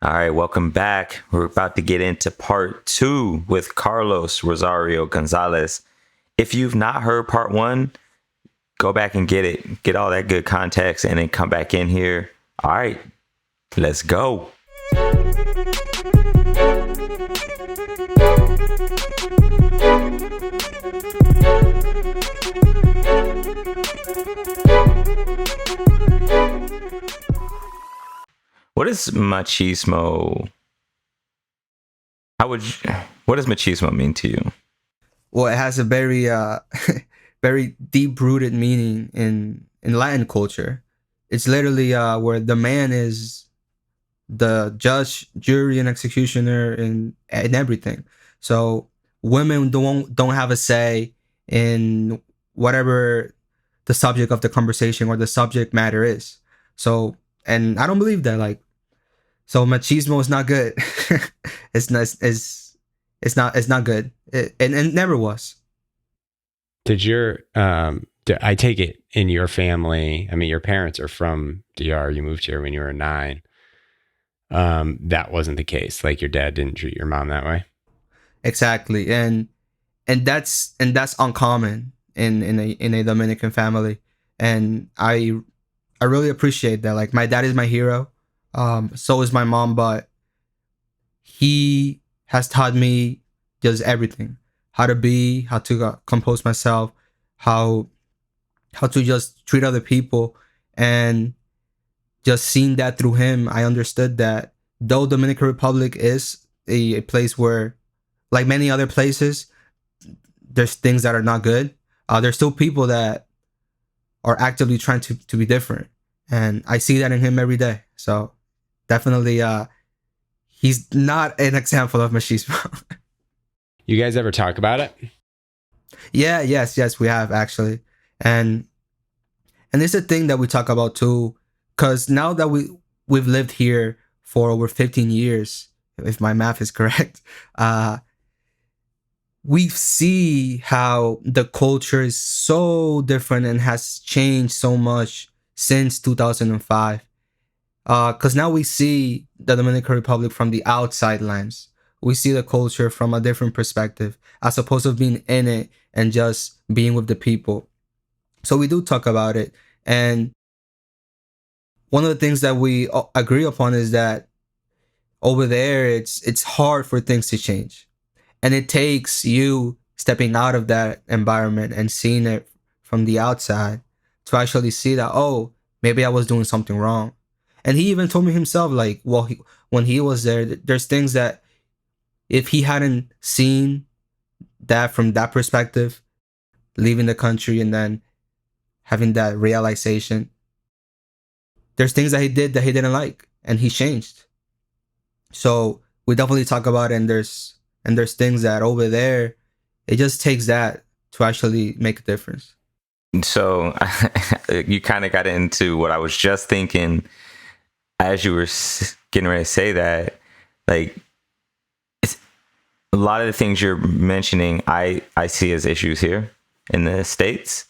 All right, welcome back. We're about to get into part 2 with Carlos Rosario Gonzalez. If you've not heard part 1, go back and get it. Get all that good context and then come back in here. All right, let's go. What is machismo? What does machismo mean to you? Well, it has a very very deep rooted meaning in Latin culture. It's literally where the man is the judge, jury, and executioner in everything. So women don't have a say in whatever the subject of the conversation or the subject matter is. So, and I don't believe that. So machismo is not good. It's not good. And it never was. I take it in your family, I mean, your parents are from DR, you moved here when you were 9. That wasn't the case. Like your dad didn't treat your mom that way. Exactly. And that's uncommon in a Dominican family. And I really appreciate that. Like my dad is my hero. So is my mom, but he has taught me just everything, how to be, how to compose myself, how to just treat other people. And just seeing that through him, I understood that though Dominican Republic is a place where, like many other places, there's things that are not good. There's still people that are actively trying to be different. And I see that in him every day. So definitely, he's not an example of machismo. You guys ever talk about it? Yes, we have actually. And it's a thing that we talk about too, because now that we've lived here for over 15 years, if my math is correct, we see how the culture is so different and has changed so much since 2005. Because now we see the Dominican Republic from the outside lens. We see the culture from a different perspective, as opposed to being in it and just being with the people. So we do talk about it. And one of the things that we agree upon is that over there, it's hard for things to change. And it takes you stepping out of that environment and seeing it from the outside to actually see that, oh, maybe I was doing something wrong. And he even told me himself, like, well, when he was there, there's things that if he hadn't seen that from that perspective, leaving the country and then having that realization, there's things that he did that he didn't like, and he changed. So we definitely talk about it, and there's things that over there, it just takes that to actually make a difference. So you kind of got into what I was just thinking as you were getting ready to say that. Like, it's, a lot of the things you're mentioning, I see as issues here in the States.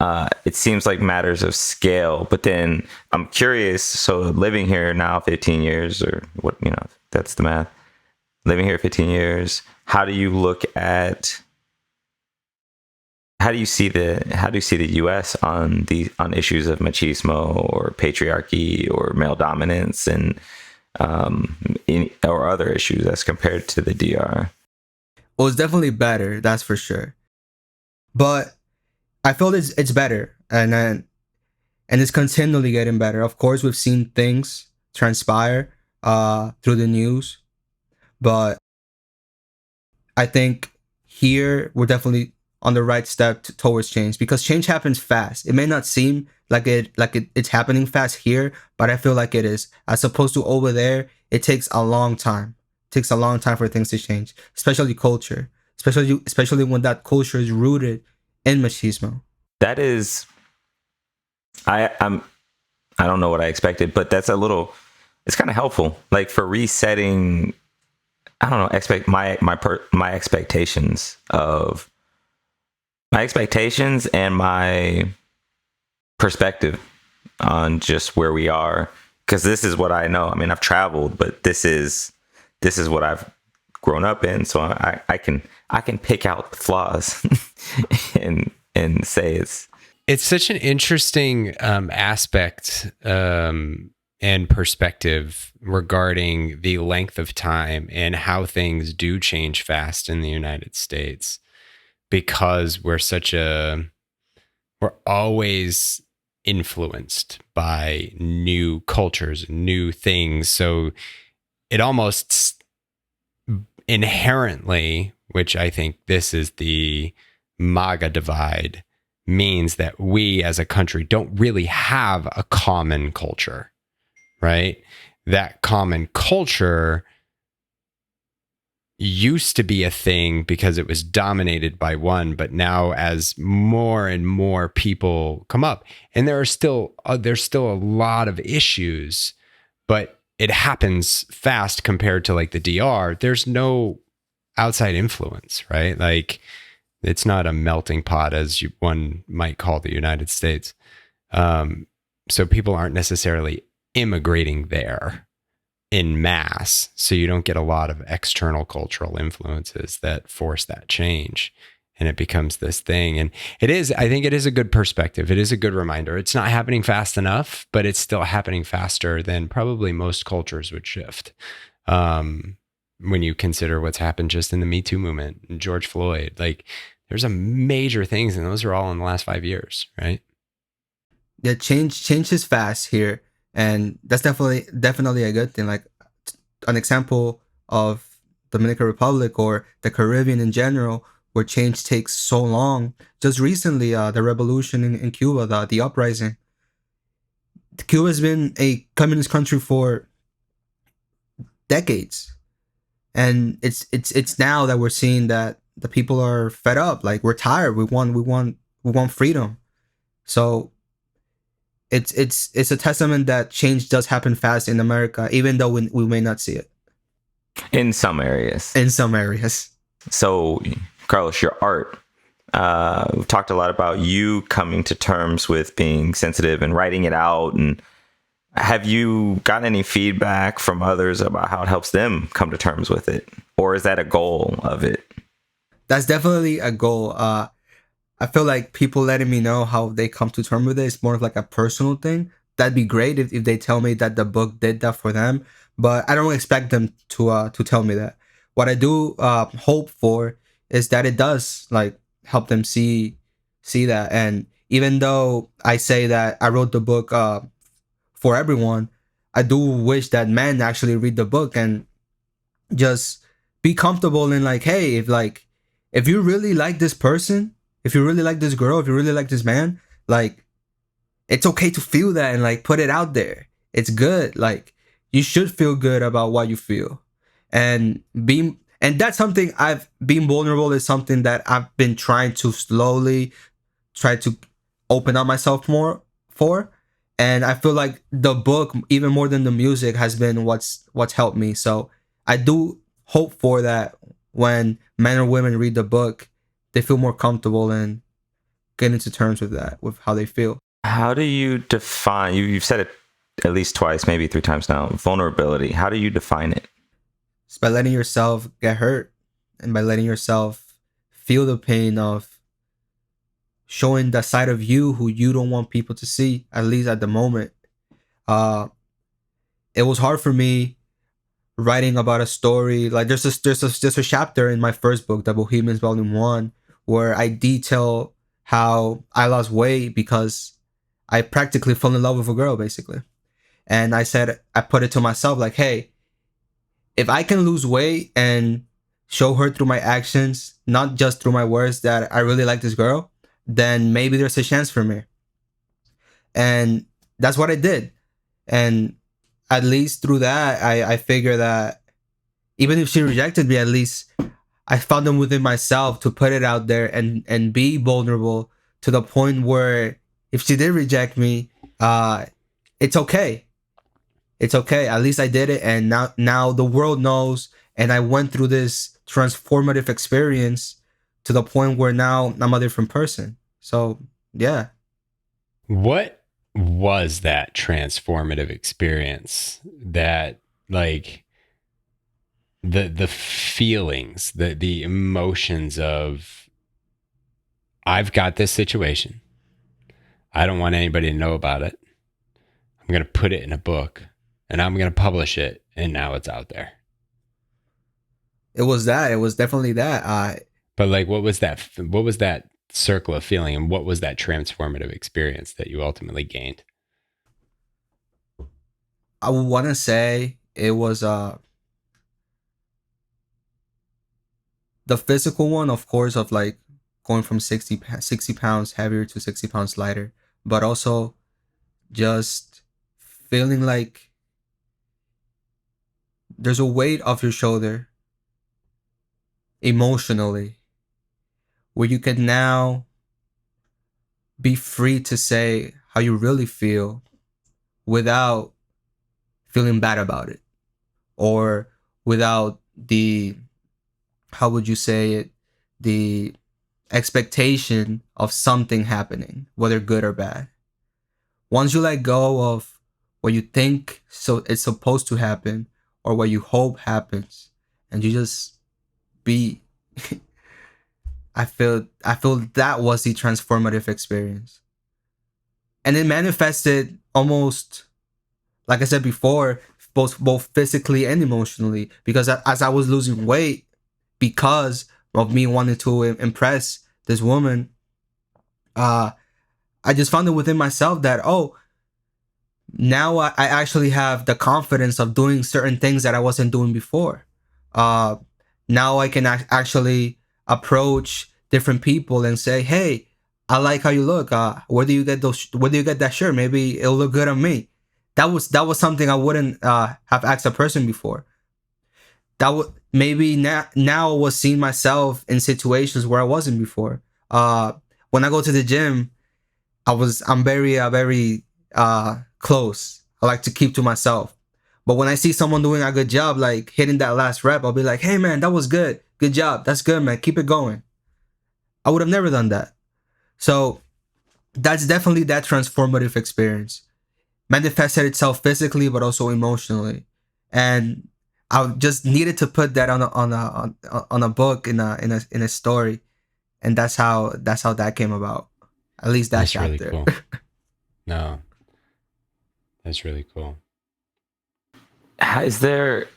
It seems like matters of scale, but then I'm curious. So living here now 15 years, or what, that's the math. Living here 15 years, how do you see the U.S. on issues of machismo or patriarchy or male dominance and or other issues as compared to the DR? Well, it's definitely better, that's for sure. But I feel it's better, and it's continually getting better. Of course, we've seen things transpire through the news, but I think here we're definitely on the right step towards change, because change happens fast. It may not seem like it's happening fast here, but I feel like it is. As opposed to over there, it takes a long time. It takes a long time for things to change, especially culture, especially when that culture is rooted in machismo. That is, I don't know what I expected, but that's it's kind of helpful, like for resetting. I don't know, my expectations and my perspective on just where we are because this is what I know. I mean, I've traveled, but this is what I've grown up in. So I can pick out the flaws and say it's such an interesting aspect and perspective regarding the length of time and how things do change fast in the United States, because we're always influenced by new cultures, new things. So it almost inherently, which I think this is the MAGA divide, means that we as a country don't really have a common culture, right? That common culture used to be a thing because it was dominated by one, but now as more and more people come up, and there's still a lot of issues, but it happens fast compared to like the DR. There's no outside influence, right? Like, it's not a melting pot as one might call the United States. So people aren't necessarily immigrating there in mass. So you don't get a lot of external cultural influences that force that change. And it becomes this thing. And I think it is a good perspective. It is a good reminder. It's not happening fast enough, but it's still happening faster than probably most cultures would shift. When you consider what's happened just in the Me Too movement and George Floyd, like, there's a major things, and those are all in the last 5 years, right? Yeah, change is fast here, and that's definitely a good thing. Like, an example of Dominican Republic or the Caribbean in general, where change takes so long. Just recently, the revolution in Cuba, the uprising. Cuba's been a communist country for decades, and it's now that we're seeing that the people are fed up. Like, we're tired. We want freedom. So it's a testament that change does happen fast in America, even though we may not see it in some areas. So, Carlos, your art. We've talked a lot about you coming to terms with being sensitive and writing it out. And have you gotten any feedback from others about how it helps them come to terms with it? Or is that a goal of it? That's definitely a goal. I feel like people letting me know how they come to terms with it is more of like a personal thing. That'd be great if they tell me that the book did that for them, but I don't expect them to tell me that. What I do hope for is that it does like help them see that. And even though I say that I wrote the book for everyone, I do wish that men actually read the book and just be comfortable in like, hey, if you really like this person, if you really like this girl, if you really like this man, like, it's okay to feel that and like put it out there. It's good. Like, you should feel good about what you feel. And that's something being vulnerable is something that I've been trying to slowly try to open up myself more for. And I feel like the book, even more than the music, has been what's helped me. So I do hope for that when men or women read the book, they feel more comfortable and getting to terms with that, with how they feel. How do you define, you've said it at least twice, maybe 3 times now, vulnerability. How do you define it? It's by letting yourself get hurt and by letting yourself feel the pain of showing the side of you who you don't want people to see, at least at the moment. It was hard for me writing about a story. Like, there's a chapter in my first book, The Bohemians Volume 1, where I detail how I lost weight because I practically fell in love with a girl, basically. And I put it to myself like, hey, if I can lose weight and show her through my actions, not just through my words, that I really like this girl, then maybe there's a chance for me. And that's what I did. And at least through that, I figure that even if she rejected me, at least I found them within myself to put it out there and be vulnerable to the point where if she did reject me, it's okay. It's okay. At least I did it. And now the world knows. And I went through this transformative experience to the point where now I'm a different person. So, yeah. What was that transformative experience that, like, the feelings, the emotions of, I've got this situation, I don't want anybody to know about it, I'm going to put it in a book and I'm going to publish it, and now it's out there. It was definitely that. But like, what was that circle of feeling, and what was that transformative experience that you ultimately gained? I would want to say it was the physical one, of course, of like going from 60 pounds heavier to 60 pounds lighter, but also just feeling like there's a weight off your shoulder emotionally, where you can now be free to say how you really feel without feeling bad about it, or without the, how would you say it, the expectation of something happening, whether good or bad. Once you let go of what you think so it's supposed to happen, or what you hope happens, and you just be I feel that was the transformative experience. And it manifested almost, like I said before, both physically and emotionally, because as I was losing weight, because of me wanting to impress this woman, I just found it within myself that, oh, now I actually have the confidence of doing certain things that I wasn't doing before. Now I can actually approach different people and say, hey, I like how you look. Where do you get that shirt? Maybe it'll look good on me. That was something I wouldn't have asked a person before. That would maybe now I was seeing myself in situations where I wasn't before. When I go to the gym, I'm very close. I like to keep to myself. But when I see someone doing a good job, like hitting that last rep, I'll be like, hey man, that was good. Good job. That's good, man. Keep it going. I would have never done that. So that's definitely that transformative experience. Manifested itself physically, but also emotionally. And I just needed to put that on a book, in a story. And that's how that came about. At least that's chapter. Really cool. No, that's really cool. Is there,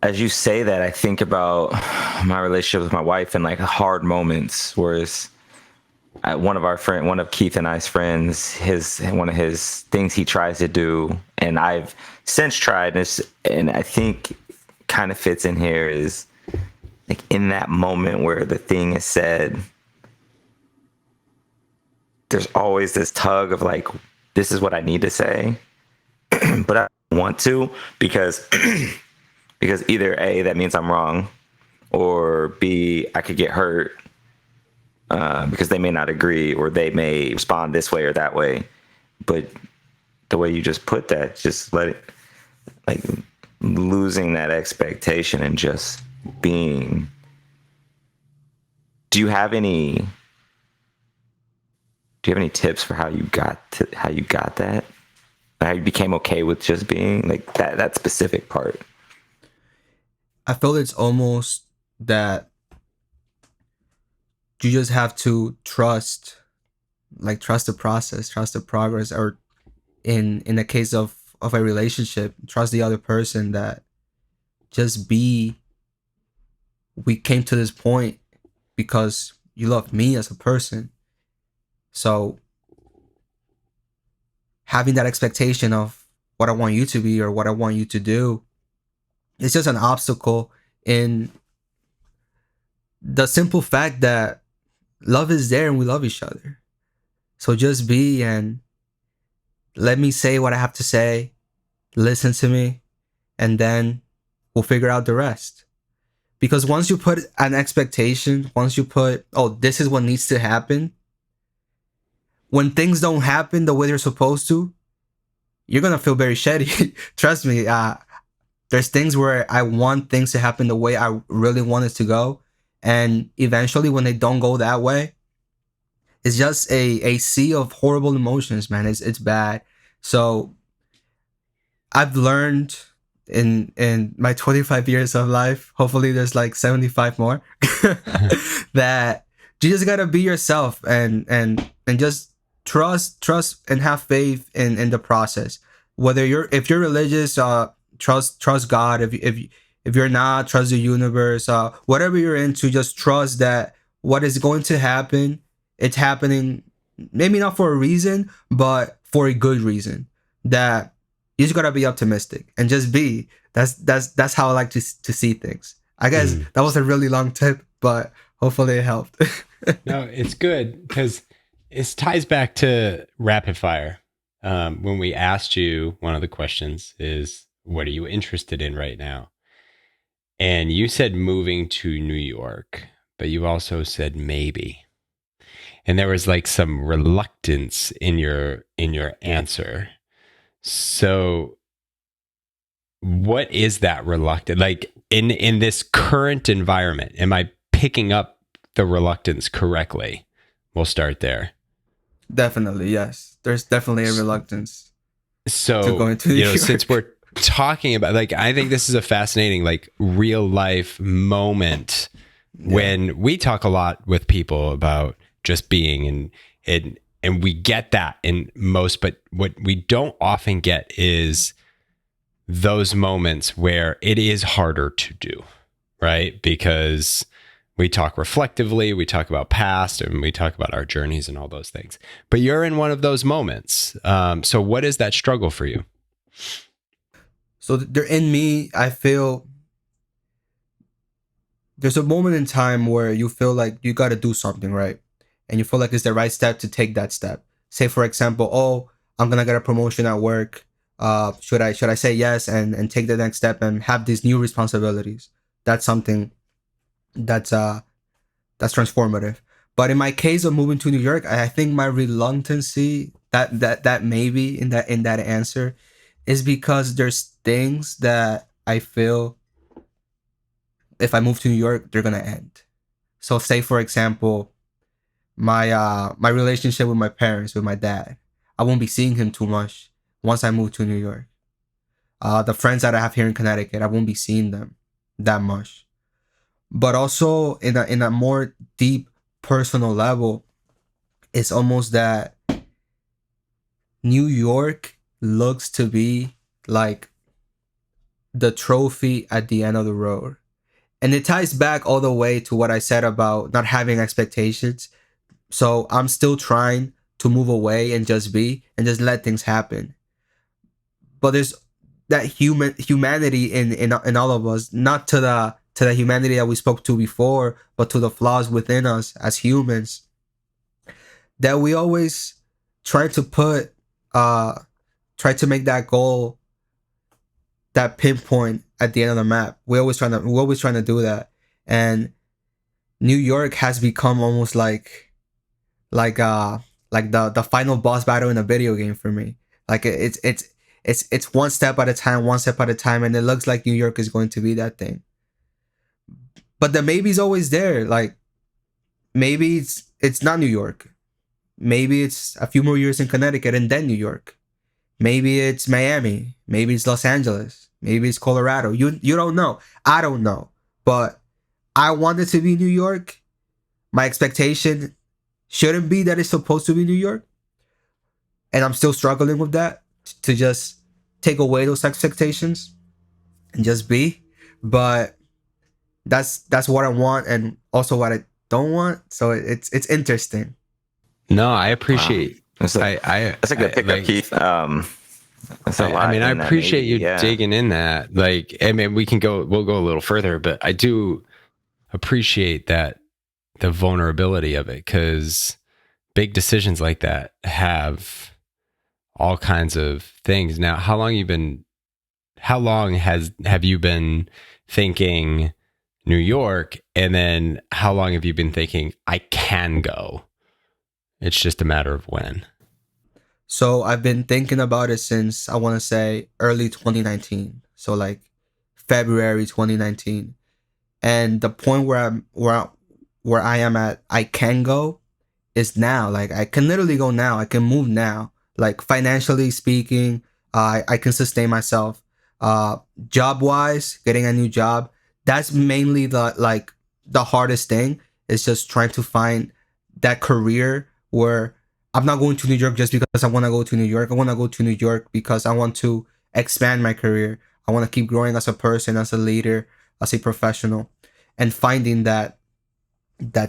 as you say that, I think about my relationship with my wife and like hard moments, whereas one of Keith and I's friends, one of his things he tries to do, and I've since tried this, and I think kind of fits in here, is like in that moment where the thing is said, there's always this tug of like, this is what I need to say, but I don't want to, because either A, that means I'm wrong, or B, I could get hurt because they may not agree, or they may respond this way or that way. But the way you just put that, just let it, like, losing that expectation and just being. Do you have any tips for how you got that? How you became okay with just being like that specific part? I feel it's almost that you just have to trust the process, trust the progress, or in the case of a relationship, trust the other person that we came to this point because you love me as a person. So having that expectation of what I want you to be or what I want you to do, it's just an obstacle in the simple fact that love is there and we love each other. So just be, and let me say what I have to say, listen to me, and then we'll figure out the rest. Because once you put an expectation, once you put, oh, this is what needs to happen, when things don't happen the way they're supposed to, you're going to feel very shitty. Trust me. There's things where I want things to happen the way I really want it to go. And eventually when they don't go that way, it's just a sea of horrible emotions, man. It's bad. So I've learned in my 25 years of life, hopefully there's like 75 more, that you just gotta be yourself and just trust and have faith in the process. Whether if you're religious, trust God. If you're not, trust the universe. Whatever you're into, just trust that what is going to happen, it's happening. Maybe not for a reason, but for a good reason. That you just gotta be optimistic and just be. That's how I like to see things. I guess that was a really long tip, but hopefully it helped. No, it's good because it ties back to rapid fire. When we asked you, one of the questions is, what are you interested in right now? And you said moving to New York, but you also said maybe. And there was like some reluctance in your answer. So what is that reluctance? Like in this current environment, am I picking up the reluctance correctly? We'll start there. Definitely, yes. There's definitely a reluctance so to go into New York. Since we're talking about, like, I think this is a fascinating, like, real life moment when we talk a lot with people about just being and we get that in most, but what we don't often get is those moments where it is harder to do, right? Because we talk reflectively, we talk about past, and we talk about our journeys and all those things. But you're in one of those moments. So what is that struggle for you? So there in me, I feel there's a moment in time where you feel like you got to do something, right? And you feel like it's the right step to take that step. Say, for example, oh, I'm going to get a promotion at work. Should I say yes and take the next step and have these new responsibilities? That's something that's transformative. But in my case of moving to New York, I think my reluctancy, that maybe in that answer, is because there's things that I feel if I move to New York, they're gonna end. So say, for example, my relationship with my parents, with my dad, I won't be seeing him too much once I move to New York. The friends that I have here in Connecticut, I won't be seeing them that much. But also in a more deep personal level, it's almost that New York looks to be like the trophy at the end of the road. And it ties back all the way to what I said about not having expectations. So I'm still trying to move away and just be and just let things happen. But there's that humanity in all of us, not to the humanity that we spoke to before, but to the flaws within us as humans, that we always try to make that goal, that pinpoint at the end of the map. We're always trying to do that. And New York has become almost like the final boss battle in a video game for me. Like it's one step at a time, and it looks like New York is going to be that thing. But the maybe's always there. Like maybe it's not New York. Maybe it's a few more years in Connecticut and then New York. Maybe it's Miami. Maybe it's Los Angeles. Maybe it's Colorado. You don't know. I don't know. But I want it to be New York. My expectation shouldn't be that it's supposed to be New York. And I'm still struggling with that, to just take away those expectations and just be. But that's what I want and also what I don't want. So it's interesting. No, I appreciate. That's a good pickup, Keith. That's a lot. I mean, I appreciate you digging in that. Like, I mean, we'll go a little further, but I do appreciate that, the vulnerability of it, because big decisions like that have all kinds of things. Now, how long have you been thinking New York, and then how long have you been thinking I can go? It's just a matter of when. So I've been thinking about it since, I want to say, early 2019. So like February 2019. And the point where I am at, I can go, is now. Like I can literally go now. I can move now. Like financially speaking, I can sustain myself. Job wise, getting a new job, that's mainly the hardest thing. Is just trying to find that career where I'm not going to New York just because I want to go to New York. I want to go to New York because I want to expand my career. I want to keep growing as a person, as a leader, as a professional, and finding that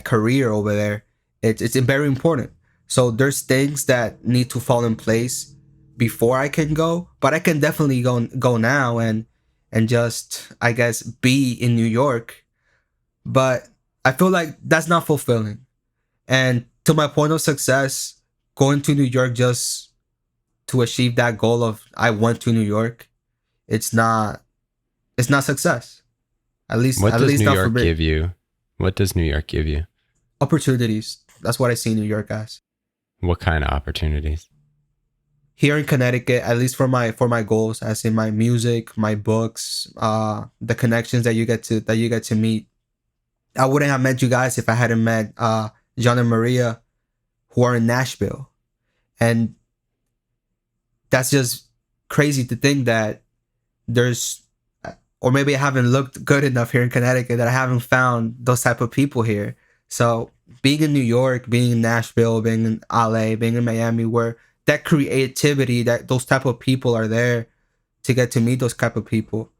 career over there. It's very important. So there's things that need to fall in place before I can go, but I can definitely go now and just, I guess, be in New York. But I feel like that's not fulfilling. And to my point of success, going to New York just to achieve that goal of I went to New York, it's not success. At least What does New not for York me. give you? What does New York give you? Opportunities. That's what I see New York as. What kind of opportunities? Here in Connecticut, at least for my goals, as in my music, my books, the connections that you get to meet. I wouldn't have met you guys if I hadn't met John and Maria, who are in Nashville. And that's just crazy to think that there's, or maybe I haven't looked good enough here in Connecticut that I haven't found those type of people here. So being in New York, being in Nashville, being in LA, being in Miami, where that creativity, that those type of people are there to get to meet those type of people,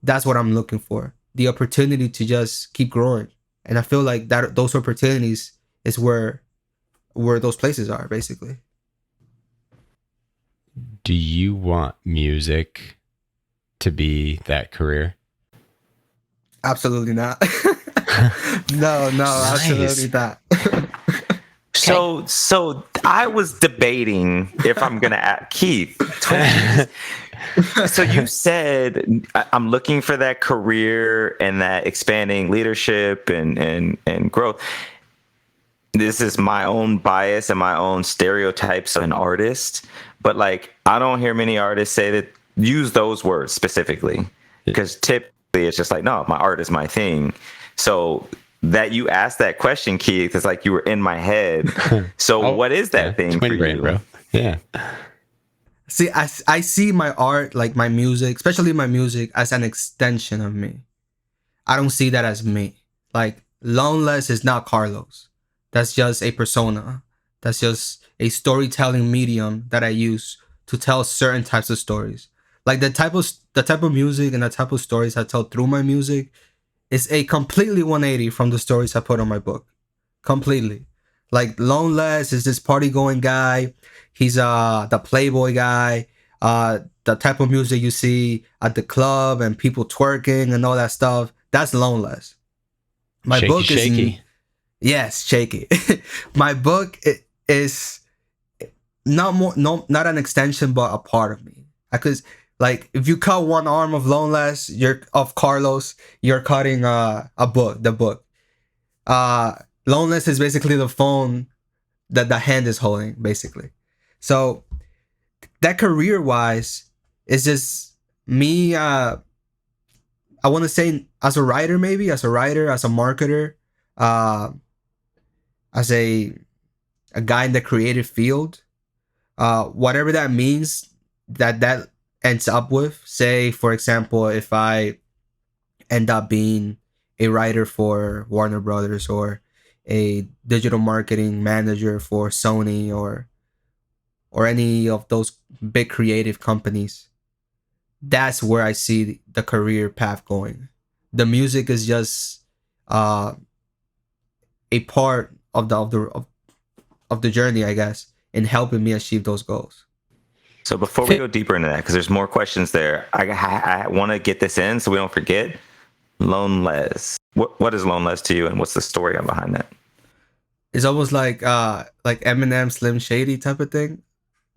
that's what I'm looking for. The opportunity to just keep growing. And I feel like that those opportunities is where those places are, basically. Do you want music to be that career? Absolutely not. No, Nice. absolutely not. So I was debating if I'm gonna ask Keith. So you said I'm looking for that career and that expanding leadership and growth. This is my own bias and my own stereotypes of an artist, but like I don't hear many artists say that, use those words specifically, because typically it's just like, no, my art is my thing. So that you asked that question, Keith, it's like you were in my head. So what is that thing Twin for brain, you, bro? Yeah. See, I see my art, like my music, especially my music, as an extension of me. I don't see that as me. Like Lonelez is not Carlos. That's just a persona. That's just a storytelling medium that I use to tell certain types of stories. Like the type of music and the type of stories I tell through my music is a completely 180 from the stories I put on my book. Completely. Like Lonelez is this party going guy. He's the playboy guy. The type of music you see at the club and people twerking and all that stuff. That's Lonelez. My Shaky, book is shaky. yes, shaky. My book is not an extension, but a part of me. Because like if you cut one arm of Lonelez, of Carlos, you're cutting the book. Lonelez is basically the phone that the hand is holding, basically. So that career wise is just me. I want to say as a writer, maybe as a marketer, as a guy in the creative field, whatever that means, that ends up with. Say, for example, if I end up being a writer for Warner Brothers or a digital marketing manager for Sony or any of those big creative companies, that's where I see the career path going. The music is just a part of the journey, I guess, in helping me achieve those goals. So before we go deeper into that, because there's more questions there, I want to get this in so we don't forget. Lonelez. What is Lonelez to you, and what's the story behind that? It's almost like Eminem, Slim Shady type of thing,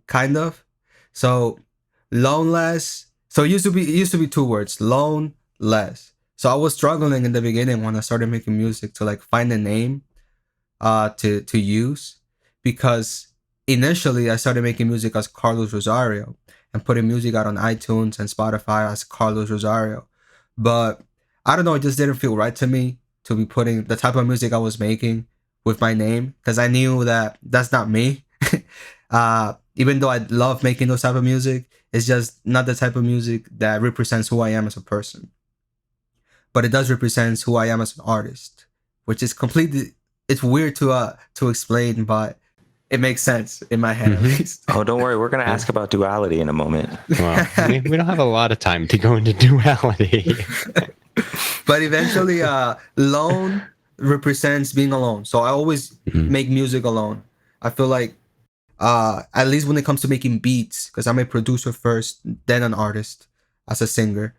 kind of. So Lonelez. So it used to be two words, Lonelez. So I was struggling in the beginning when I started making music to like find a name to use, because initially I started making music as Carlos Rosario and putting music out on iTunes and Spotify as Carlos Rosario. But I don't know, it just didn't feel right to me to be putting the type of music I was making with my name, because I knew that that's not me. Even though I love making those type of music, it's just not the type of music that represents who I am as a person. But it does represent who I am as an artist, which is completely, it's weird to explain, but it makes sense in my head, at least. Oh, don't worry. We're going to ask about duality in a moment. Well, we don't have a lot of time to go into duality. But eventually, lone represents being alone. So I always make music alone. I feel like, at least when it comes to making beats, because I'm a producer first, then an artist as a singer.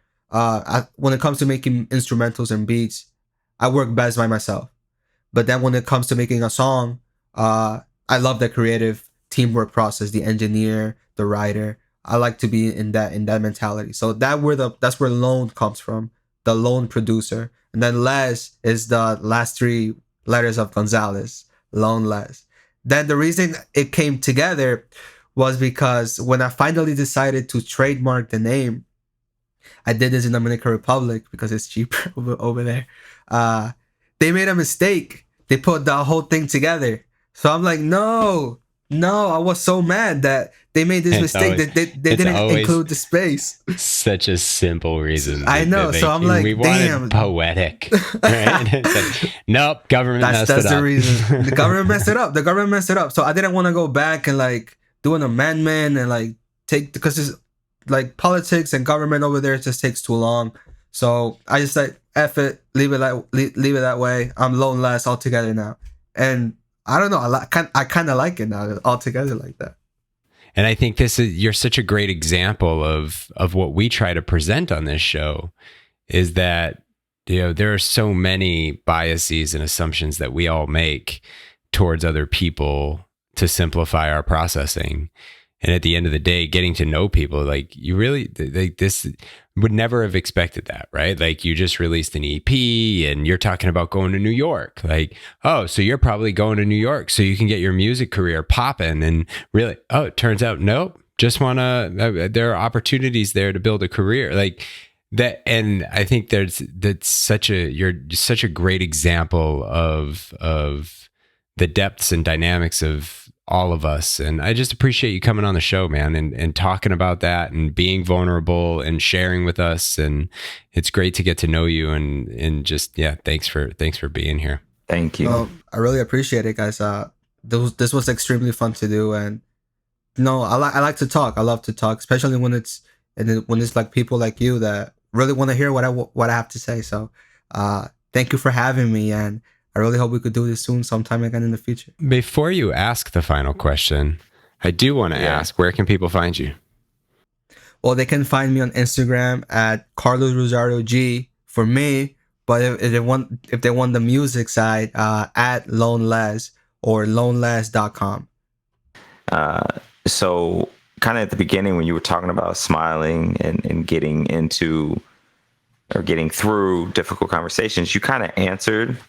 When it comes to making instrumentals and beats, I work best by myself. But then when it comes to making a song, I love the creative teamwork process, the engineer, the writer. I like to be in that mentality. So that's where lone comes from, the lone producer. And then Les is the last three letters of Gonzalez, Lonelez. Then the reason it came together was because when I finally decided to trademark the name, I did this in the Dominican Republic because it's cheaper over there. They made a mistake. They put the whole thing together. So I'm like, no, I was so mad that they made this mistake that they didn't include the space. Such a simple reason. I know. So I'm like, we damn. Wanted poetic. Right? Like, nope, government messed it up. That's the reason. The government messed it up. So I didn't want to go back and like do an amendment and like because it's like politics and government over there just takes too long. So I just like, F it, leave it that way. I'm Lonelez altogether now. And I don't know. I kind of like it now altogether like that. And I think you're such a great example of what we try to present on this show, is that, you know, there are so many biases and assumptions that we all make towards other people to simplify our processing. And at the end of the day, getting to know people, like, you really, like, this would never have expected that, right? Like, you just released an EP and you're talking about going to New York. Like, oh, so you're probably going to New York so you can get your music career popping. And really, oh, it turns out, nope, just there are opportunities there to build a career like that. And I think you're such a great example of the depths and dynamics of all of us. And I just appreciate you coming on the show, man, and talking about that and being vulnerable and sharing with us. And it's great to get to know you and just, yeah, thanks for being here. Thank you. I really appreciate it, guys. This was extremely fun to do. And I like to talk. I love to talk, especially when it's like people like you that really want to hear what I have to say. So, thank you for having me. And I really hope we could do this soon, sometime again in the future. Before you ask the final question, I do want to ask, where can people find you? Well, they can find me on Instagram at Carlos Rosario G for me. But if they want the music side, at Lonelez or lonelez.com. So kind of at the beginning when you were talking about smiling and getting into or getting through difficult conversations, you kind of answered,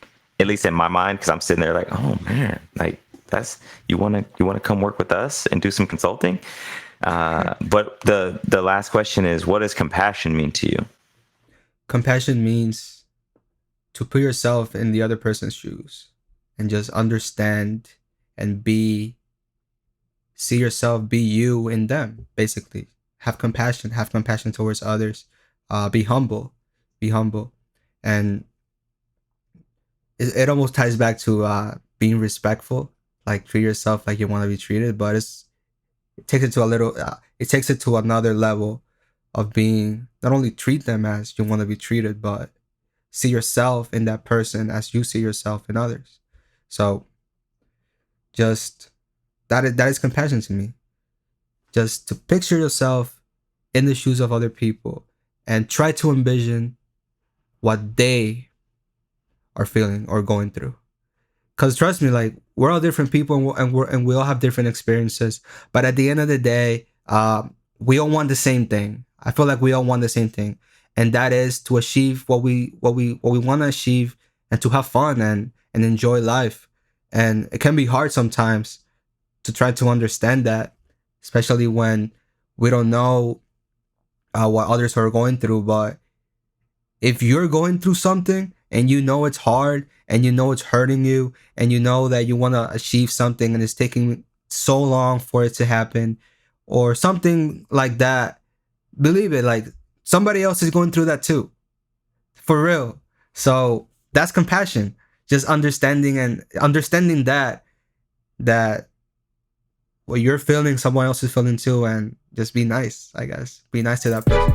at least in my mind, because I'm sitting there like, oh man, like that's you want to come work with us and do some consulting. But the last question is, what does compassion mean to you? Compassion means to put yourself in the other person's shoes and just understand and see yourself, be you in them, basically. Have compassion towards others. Be humble. And it almost ties back to being respectful, like treat yourself like you want to be treated, but it takes it to another level of being, not only treat them as you want to be treated, but see yourself in that person as you see yourself in others. So just that is compassion to me. Just to picture yourself in the shoes of other people and try to envision what they are feeling or going through. Because trust me, like, we're all different people and we all have different experiences. But at the end of the day, we all want the same thing. I feel like we all want the same thing, and that is to achieve what we want to achieve and to have fun and enjoy life. And it can be hard sometimes to try to understand that, especially when we don't know what others are going through. But if you're going through something and you know it's hard, and you know it's hurting you, and you know that you want to achieve something and it's taking so long for it to happen, or something like that, believe it, like somebody else is going through that too, for real. So that's compassion, just understanding that what you're feeling, someone else is feeling too, and just be nice. I guess be nice to that person.